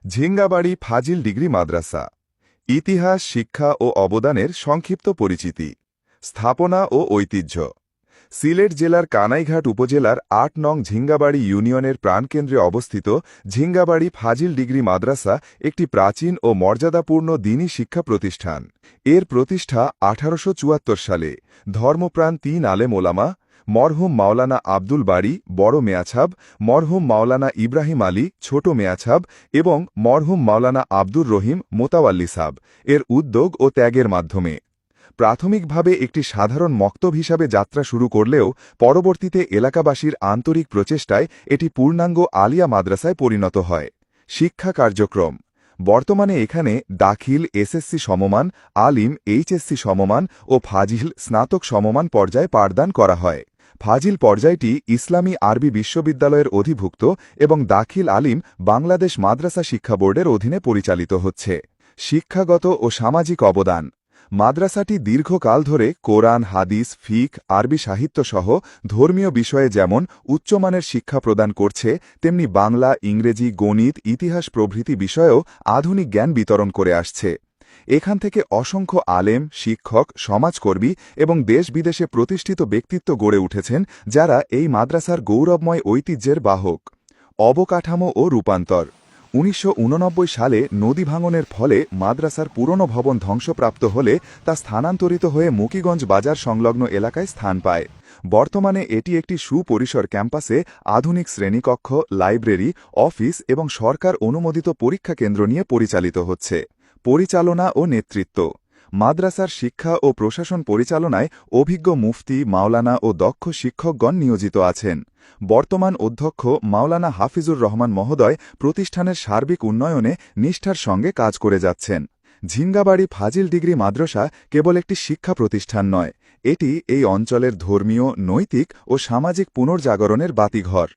ঝিঙ্গাবাড়ি ফাজিল degree মাদ্রাসা। ইতিহাস, শিক্ষা ও অবদানের সংক্ষিপ্ত পরিচিতি। স্থাপনা ও ঐতিহ্য। সিলেট জেলার কানাইঘাট উপজেলার ৮ নং ঝিঙ্গাবাড়ি ইউনিয়নের প্রাণকেন্দ্রে অবস্থিত ঝিঙ্গাবাড়ি ফাজিল ডিগ্রি মাদ্রাসা একটি প্রাচীন ও মর্যাদাপূর্ণ দ্বীনি শিক্ষা প্রতিষ্ঠান। এর প্রতিষ্ঠা ১৮৭৪ সালে ধর্মপ্রাণ ৩ আলেম ওলামা মরহুম মাওলানা আব্দুল বারী বড় মেয়াছাব, মরহুম মাওলানা ইব্রাহিম আলী ছোট মেয়াছাব এবং মরহুম মাওলানা আব্দুর রহিম মোতাওয়াল্লি সাব এর উদ্যোগ ও ত্যাগের মাধ্যমে। প্রাথমিকভাবে একটি সাধারণ মক্তব হিসাবে যাত্রা শুরু করলেও পরবর্তীতে এলাকাবাসীর আন্তরিক প্রচেষ্টায় এটি পূর্ণাঙ্গ আলিয়া মাদ্রাসায় পরিণত হয়। শিক্ষা কার্যক্রম। বর্তমানে এখানে দাখিল এসএসসি সমমান, আলিম এইচএসসি সমমান ও ফাজিল স্নাতক সমমান পর্যায়ে পাঠদান করা হয়। ফাজিল পর্যায়টি ইসলামী আরবি বিশ্ববিদ্যালয়ের অধিভুক্ত এবং দাখিল আলিম বাংলাদেশ মাদ্রাসা শিক্ষা বোর্ডের অধীনে পরিচালিত হচ্ছে। শিক্ষাগত ও সামাজিক অবদান। মাদ্রাসাটি দীর্ঘকাল ধরে কোরআন, হাদিস, ফিক, আরবি সাহিত্যসহ ধর্মীয় বিষয়ে যেমন উচ্চমানের শিক্ষা প্রদান করছে, তেমনি বাংলা, ইংরেজি, গণিত, ইতিহাস প্রভৃতি বিষয়েও আধুনিক জ্ঞান বিতরণ করে আসছে। এখান থেকে অসংখ্য আলেম, শিক্ষক, সমাজকর্মী এবং দেশ-বিদেশে প্রতিষ্ঠিত ব্যক্তিত্ব গড়ে উঠেছেন, যারা এই মাদ্রাসার গৌরবময় ঐতিহ্যের বাহক। অবকাঠামো ও রূপান্তর। ১৯৮৯ সালে নদী ভাঙনের ফলে মাদ্রাসার পুরনো ভবন ধ্বংসপ্রাপ্ত হলে তা স্থানান্তরিত হয়ে মুকিগঞ্জ বাজার সংলগ্ন এলাকায় স্থান পায়। বর্তমানে এটি একটি সুপরিসর ক্যাম্পাসে আধুনিক শ্রেণীকক্ষ, লাইব্রেরি, অফিস এবং সরকার অনুমোদিত পরীক্ষা কেন্দ্র নিয়ে পরিচালিত হচ্ছে। পরিচালনা ও নেতৃত্ব। মাদ্রাসার শিক্ষা ও প্রশাসন পরিচালনায় অভিজ্ঞ মুফতি, মাওলানা ও দক্ষ শিক্ষকগণ নিয়োজিত আছেন। বর্তমান অধ্যক্ষ মাওলানা হাফিজুর রহমান মহোদয় প্রতিষ্ঠানের সার্বিক উন্নয়নে নিষ্ঠার সঙ্গে কাজ করে যাচ্ছেন। ঝিঙ্গাবাড়ি ফাজিল ডিগ্রি মাদ্রাসা কেবল একটি শিক্ষা প্রতিষ্ঠান নয়, এটি এই অঞ্চলের ধর্মীয়, নৈতিক ও সামাজিক পুনর্জাগরণের বাতিঘর।